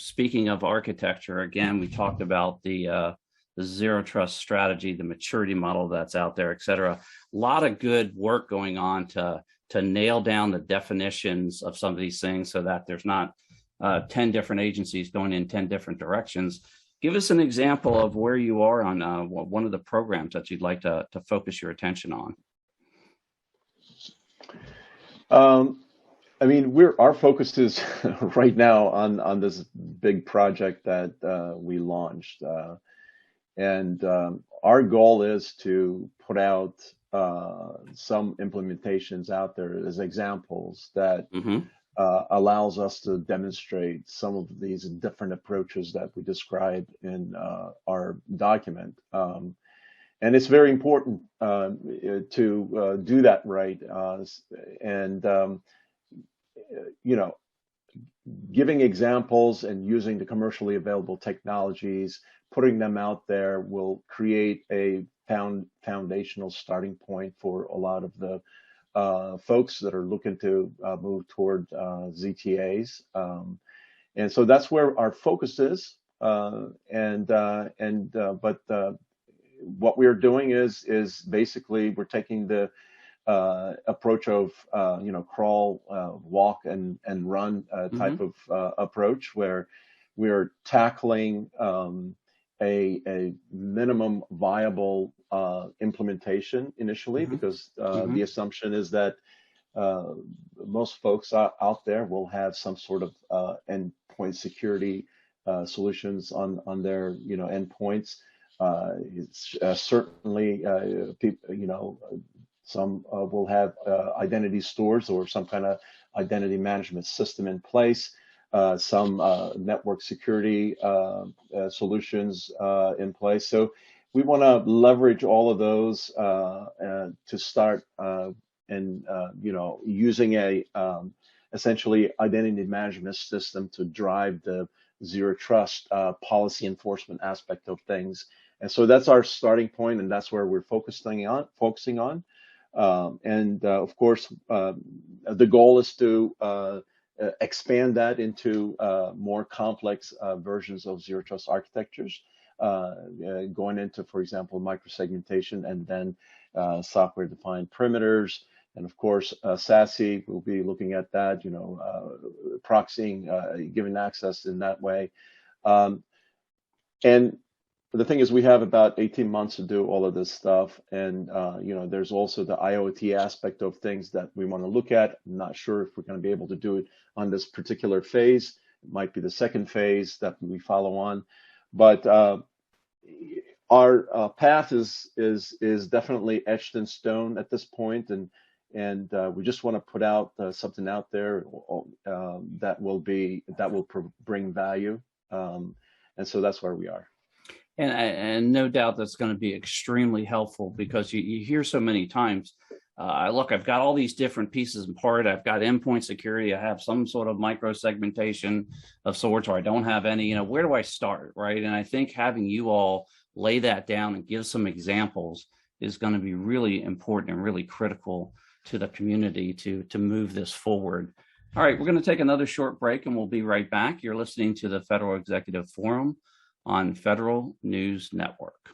speaking of architecture, again, we talked about the zero trust strategy, the maturity model that's out there, et cetera. A lot of good work going on to nail down the definitions of some of these things so that there's not 10 different agencies going in 10 different directions. Give us an example of where you are on one of the programs that you'd like to focus your attention on. I mean, our focus is right now on this big project that we launched, and our goal is to put out some implementations out there as examples that allows us to demonstrate some of these different approaches that we describe in our document. And it's very important to do that right, and you know, giving examples and using the commercially available technologies, putting them out there will create a foundational starting point for a lot of the folks that are looking to move toward ZTAs. And so that's where our focus is. But what we're doing is basically we're taking the approach of crawl, walk, and run type of approach, where we're tackling a minimum viable implementation initially, because the assumption is that most folks out there will have some sort of endpoint security solutions on their endpoints. It's certainly people, some will have identity stores or some kind of identity management system in place, some network security solutions in place. So we want to leverage all of those to start using a essentially identity management system to drive the zero trust policy enforcement aspect of things. And so that's our starting point, and that's where we're focusing on. Of course, the goal is to expand that into more complex versions of zero trust architectures, going into, for example, microsegmentation, and then software-defined perimeters. And of course, SASE, we'll be looking at that, proxying, giving access in that way. And the thing is, we have about 18 months to do all of this stuff. And, there's also the IoT aspect of things that we want to look at. I'm not sure if we're going to be able to do it on this particular phase. It might be the second phase that we follow on. But our path is definitely etched in stone at this point. And we just want to put out something out there that will bring value. And so that's where we are. And no doubt that's going to be extremely helpful, because you hear so many times, look, I've got all these different pieces and part. I've got endpoint security. I have some sort of micro segmentation of sorts, or I don't have any. Where do I start, right? And I think having you all lay that down and give some examples is going to be really important and really critical to the community to move this forward. All right, we're going to take another short break, and we'll be right back. You're listening to the Federal Executive Forum on Federal News Network.